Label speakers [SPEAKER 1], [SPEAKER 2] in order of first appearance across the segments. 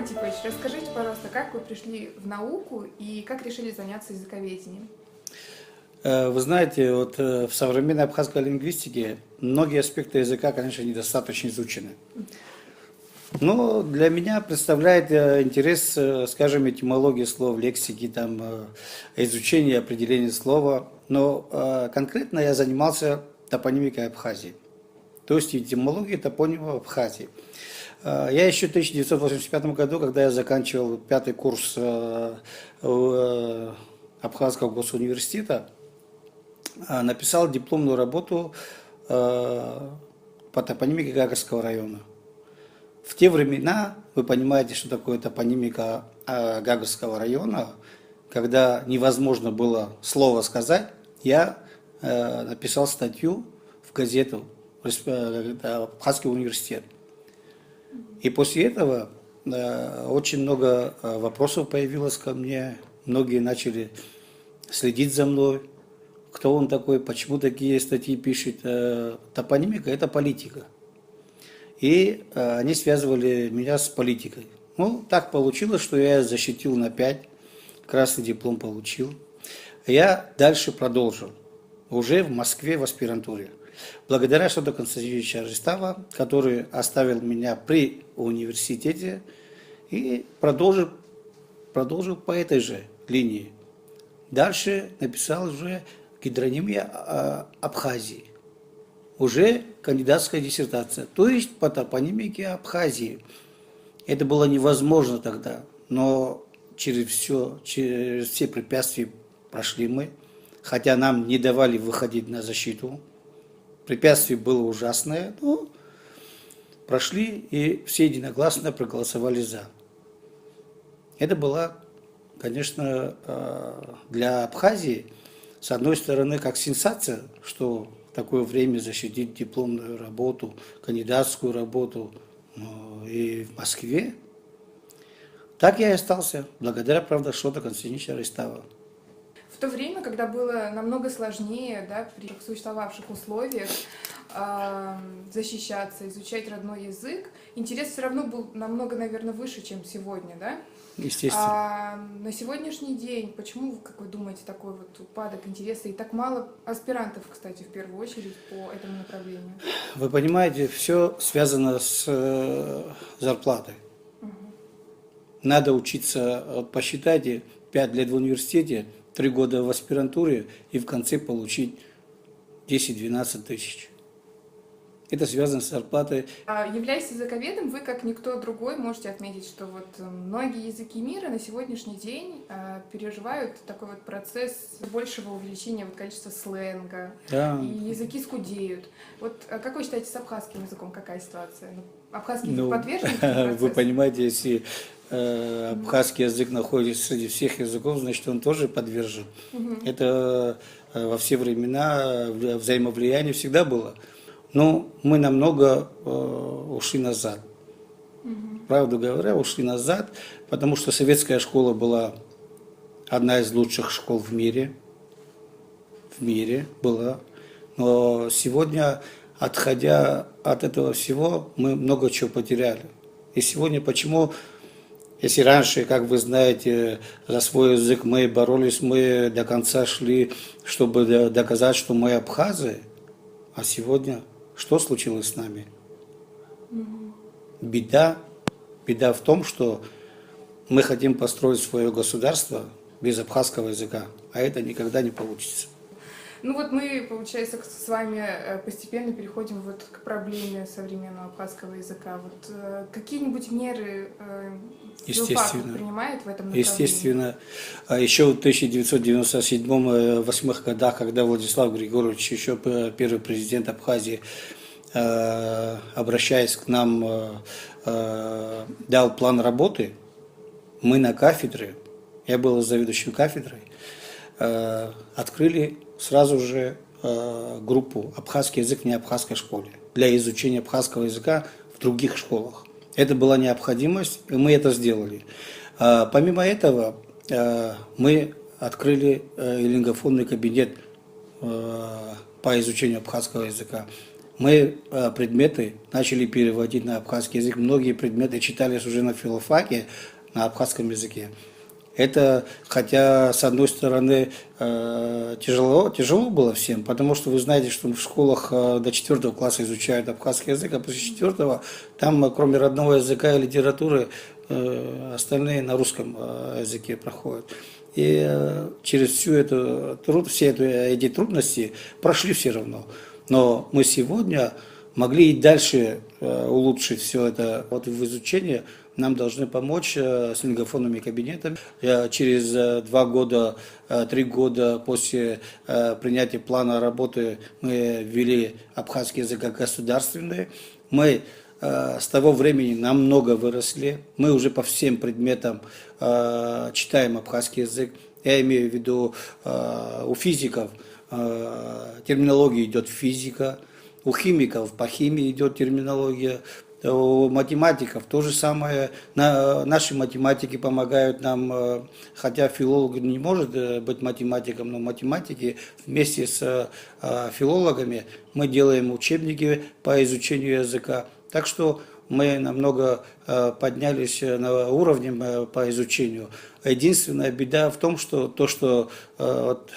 [SPEAKER 1] Антипович, расскажите, пожалуйста, как вы пришли в науку и как решили заняться языковедением?
[SPEAKER 2] Вы знаете, вот в современной абхазской лингвистике многие аспекты языка, конечно, недостаточно изучены. Но для меня представляет интерес, скажем, этимология слов, лексики, изучение определения слова. Но конкретно я занимался топонимикой Абхазии, то есть этимологией топонима Абхазии. Я еще в 1985 году, когда я заканчивал пятый курс Абхазского госуниверситета, написал дипломную работу по топонимике Гагарского района. В те времена, вы понимаете, что такое топонимика Гагарского района, когда невозможно было слово сказать, я написал статью в газету Абхазский университет. И после этого очень много вопросов появилось ко мне, многие начали следить за мной. Кто он такой, почему такие статьи пишет. Топонимика – это политика. И они связывали меня с политикой. Ну, так получилось, что я защитил на 5, красный диплом получил. Я дальше продолжил, уже в Москве в аспирантуре. Благодаря Шоду Константиновичу Аристава, который оставил меня при университете и продолжил по этой же линии. Дальше написал уже гидронимия Абхазии. Уже кандидатская диссертация, то есть по топонимике Абхазии. Это было невозможно тогда, но через все препятствия прошли мы, хотя нам не давали выходить на защиту. Препятствие было ужасное, но прошли и все единогласно проголосовали за. Это была, конечно, для Абхазии, с одной стороны, как сенсация, что в такое время защитить дипломную работу, кандидатскую работу и в Москве. Так я и остался, благодаря, правда, Шоду Константиновичу Аристава.
[SPEAKER 1] В то время, когда было намного сложнее, да, при существовавших условиях защищаться, изучать родной язык, интерес все равно был намного, наверное, выше, чем сегодня, да?
[SPEAKER 2] Естественно.
[SPEAKER 1] А на сегодняшний день, почему, как вы думаете, такой вот упадок интереса и так мало аспирантов, кстати, в первую очередь по этому направлению?
[SPEAKER 2] Вы понимаете, все связано с зарплатой. Надо учиться, вот посчитайте, 5 лет в университете, 3 года в аспирантуре и в конце получить 10-12 тысяч. Это связано с зарплатой.
[SPEAKER 1] Являясь языковедом, вы, как никто другой, можете отметить, что вот многие языки мира на сегодняшний день переживают такой вот процесс большего увеличения вот количества сленга,
[SPEAKER 2] Да.
[SPEAKER 1] и языки скудеют. Вот как вы считаете, с абхазским языком какая ситуация? Абхазский язык подвержен этому процессу?
[SPEAKER 2] Вы понимаете, если абхазский язык находится среди всех языков, значит, он тоже подвержен. Это во все времена взаимовлияние всегда было. Но мы намного ушли назад. Правду говоря, ушли назад, потому что советская школа была одна из лучших школ в мире. В мире была. Но сегодня, отходя от этого всего, мы много чего потеряли. И сегодня почему, если раньше, как вы знаете, за свой язык мы боролись, мы до конца шли, чтобы доказать, что мы абхазы, а сегодня что случилось с нами? Беда в том, что мы хотим построить свое государство без абхазского языка, а это никогда не получится.
[SPEAKER 1] Ну вот мы, получается, с вами постепенно переходим вот к проблеме современного абхазского языка. Вот какие-нибудь меры филфак принимает в этом направлении?
[SPEAKER 2] Естественно. Еще в 1997-2008 годах, когда Владислав Григорьевич, еще первый президент Абхазии, обращаясь к нам, дал план работы, мы на кафедре, я был заведующим кафедрой, открыли сразу же группу «Абхазский язык в неабхазской школе» для изучения абхазского языка в других школах. Это была необходимость, и мы это сделали. Помимо этого, мы открыли лингофонный кабинет по изучению абхазского языка. Мы предметы начали переводить на абхазский язык. Многие предметы читались уже на филфаке на абхазском языке. Это, хотя, с одной стороны, тяжело было всем, потому что вы знаете, что в школах до 4 класса изучают абхазский язык, а после 4 там, кроме родного языка и литературы, остальные на русском языке проходят. И через всю эти трудности прошли все равно. Но мы сегодня могли и дальше улучшить все это. Вот в изучении нам должны помочь с лингофонными кабинетами. Через 2 года, 3 года после принятия плана работы мы ввели абхазский язык как государственный. Мы с того времени намного выросли. Мы уже по всем предметам читаем абхазский язык. Я имею в виду у физиков терминология идет физика, у химиков по химии идет терминология, у математиков то же самое. Наши математики помогают нам, хотя филолог не может быть математиком, но математики вместе с филологами мы делаем учебники по изучению языка. Так что мы намного поднялись на уровне по изучению. Единственная беда в том, что вот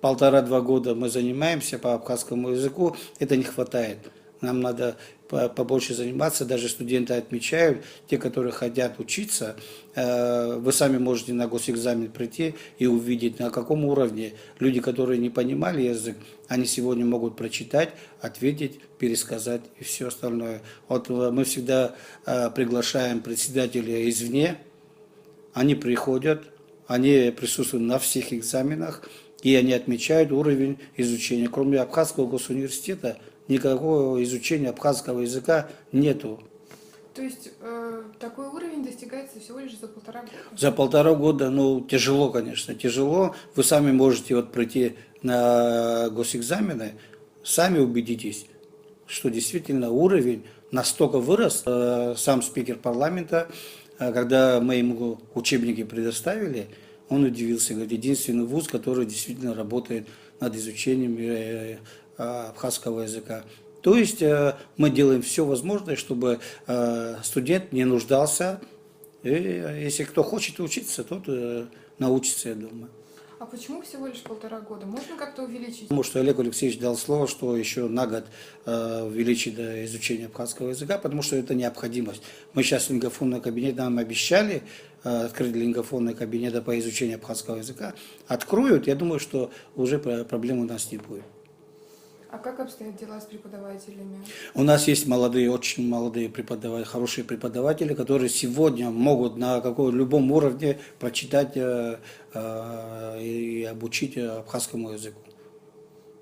[SPEAKER 2] 1,5-2 года мы занимаемся по абхазскому языку, это не хватает. Нам надо побольше заниматься, даже студенты отмечают, те, которые хотят учиться, вы сами можете на госэкзамен прийти и увидеть, на каком уровне люди, которые не понимали язык, они сегодня могут прочитать, ответить, пересказать и все остальное. Вот мы всегда приглашаем председателя извне, они приходят, они присутствуют на всех экзаменах, и они отмечают уровень изучения. Кроме Абхазского госуниверситета, никакого изучения абхазского языка нету.
[SPEAKER 1] То есть такой уровень достигается всего лишь за 1,5 года?
[SPEAKER 2] За 1,5 года, ну, тяжело, конечно, тяжело. Вы сами можете вот прийти на госэкзамены, сами убедитесь, что действительно уровень настолько вырос. Сам спикер парламента, когда мы ему учебники предоставили, он удивился, говорит, единственный вуз, который действительно работает над изучением абхазского языка. То есть мы делаем все возможное, чтобы студент не нуждался. И если кто хочет учиться, тот научится, я думаю.
[SPEAKER 1] А почему всего лишь 1,5 года? Можно как-то увеличить?
[SPEAKER 2] Потому что Олег Алексеевич дал слово, что еще на год увеличит изучение абхазского языка, потому что это необходимость. Мы сейчас лингофонный кабинет нам обещали открыть лингофонный кабинет по изучению абхазского языка. Откроют, я думаю, что уже проблем у нас не будет.
[SPEAKER 1] А как обстоят дела с преподавателями? У
[SPEAKER 2] нас есть молодые, очень молодые преподаватели, хорошие преподаватели, которые сегодня могут на любом уровне прочитать и обучить абхазскому языку.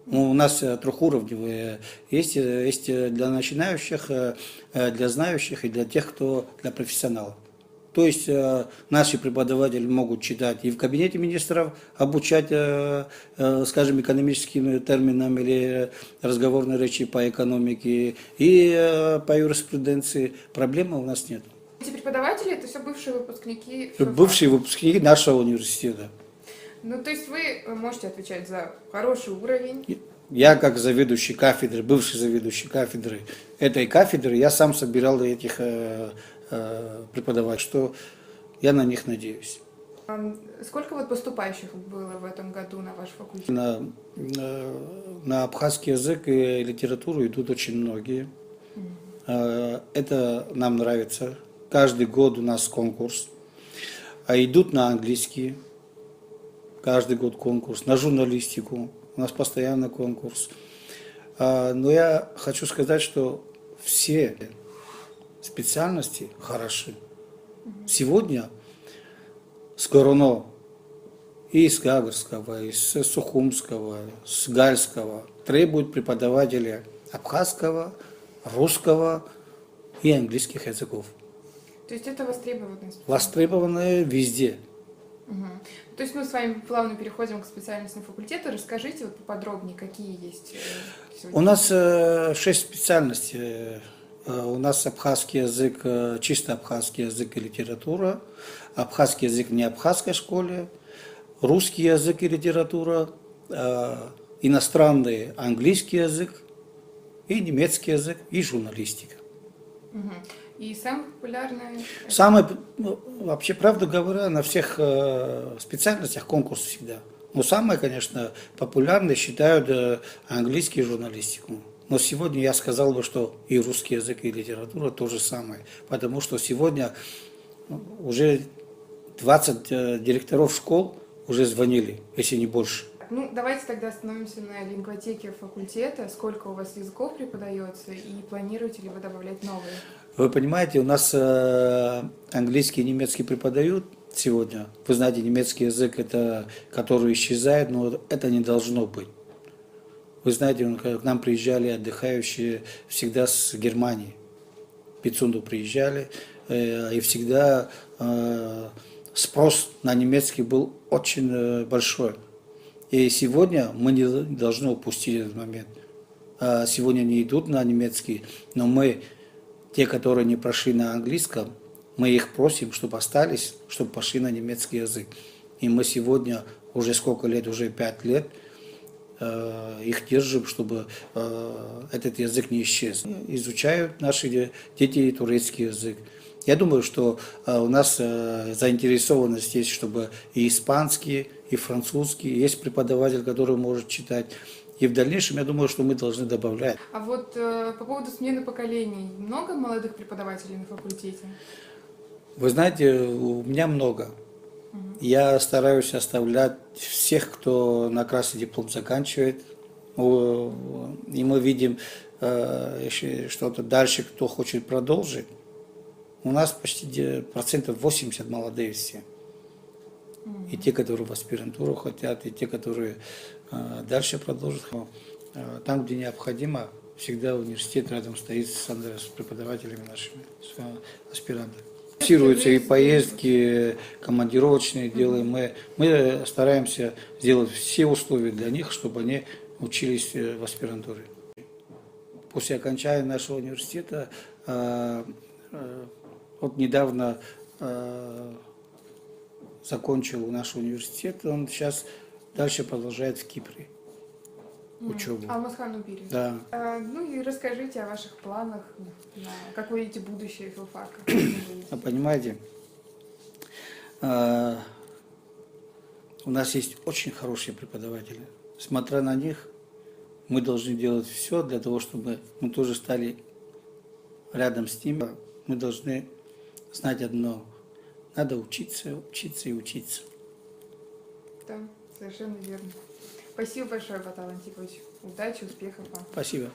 [SPEAKER 2] У нас трехуровневые есть для начинающих, для знающих и для тех, для профессионалов. То есть наши преподаватели могут читать и в кабинете министров, обучать, скажем, экономическим терминам или разговорной речи по экономике и по юриспруденции. Проблемы у нас нет.
[SPEAKER 1] Эти преподаватели – это все бывшие выпускники?
[SPEAKER 2] Бывшие выпускники нашего университета.
[SPEAKER 1] Ну, то есть вы можете отвечать за хороший уровень?
[SPEAKER 2] Я как заведующий кафедры, бывший заведующий кафедры этой кафедры, я сам собирал этих преподавателей, что я на них надеюсь.
[SPEAKER 1] Сколько вот поступающих было в этом году на ваш факультет?
[SPEAKER 2] На абхазский язык и литературу идут очень многие. Это нам нравится. Каждый год у нас конкурс. А идут на английский. Каждый год конкурс. На журналистику. У нас постоянно конкурс. Но я хочу сказать, что все специальности хороши. Сегодня с Горно, и из Гагарского, из Сухумского, с Гальского требуют преподавателя абхазского, русского и английских языков.
[SPEAKER 1] То есть это востребованные специальности?
[SPEAKER 2] Востребованные везде.
[SPEAKER 1] Угу. То есть мы с вами плавно переходим к специальностям факультета. Расскажите вот поподробнее, какие есть сегодня?
[SPEAKER 2] У нас 6 специальностей. У нас абхазский язык, чисто абхазский язык и литература, абхазский язык в неабхазской школе, русский язык и литература, иностранный английский язык и немецкий язык, и журналистика.
[SPEAKER 1] Мгм. И самый популярный...
[SPEAKER 2] Самое, ну, вообще, правду говоря, на всех специальностях конкурс всегда. Но самое, конечно, популярное считают английский и журналистику. Но сегодня я сказал бы, что и русский язык, и литература то же самое. Потому что сегодня уже 20 директоров школ уже звонили, если не больше.
[SPEAKER 1] Ну, давайте тогда остановимся на лингвотеке факультета. Сколько у вас языков преподается и планируете ли вы добавлять новые?
[SPEAKER 2] Вы понимаете, у нас английский и немецкий преподают сегодня. Вы знаете, немецкий язык, это который исчезает, но это не должно быть. Вы знаете, к нам приезжали отдыхающие всегда с Германии. В Пицунду приезжали, и всегда спрос на немецкий был очень большой. И сегодня мы не должны упустить этот момент. Сегодня они идут на немецкий, но мы, те, которые не прошли на английском, мы их просим, чтобы остались, чтобы пошли на немецкий язык. И мы сегодня, уже сколько лет, уже 5 лет, их держим, чтобы этот язык не исчез. Изучают наши дети турецкий язык. Я думаю, что у нас заинтересованность есть, чтобы и испанский, и французский, есть преподаватель, который может читать. И в дальнейшем, я думаю, что мы должны добавлять.
[SPEAKER 1] А вот по поводу смены поколений, много молодых преподавателей на факультете?
[SPEAKER 2] Вы знаете, у меня много. Я стараюсь оставлять всех, кто на красный диплом заканчивает. И мы видим что-то дальше, кто хочет продолжить. У нас почти 80% молодые все. И те, которые в аспирантуру хотят, и те, которые дальше продолжат. Там, где необходимо, всегда университет рядом стоит с преподавателями нашими, с аспирантами. Финансируются и поездки, командировочные делаем. Мы стараемся сделать все условия для них, чтобы они учились в аспирантуре. После окончания нашего университета, вот недавно закончил наш университет, он сейчас дальше продолжает в Кипре учебу.
[SPEAKER 1] Алмазхан Убири.
[SPEAKER 2] Да.
[SPEAKER 1] Ну и расскажите о ваших планах, как вы видите будущее филфака.
[SPEAKER 2] Понимаете, у нас есть очень хорошие преподаватели. Смотря на них, мы должны делать все для того, чтобы мы тоже стали рядом с ними. Мы должны знать одно. Надо учиться, учиться и учиться.
[SPEAKER 1] Да, совершенно верно. Спасибо большое, Батал Антипович. Удачи, успехов вам.
[SPEAKER 2] Спасибо.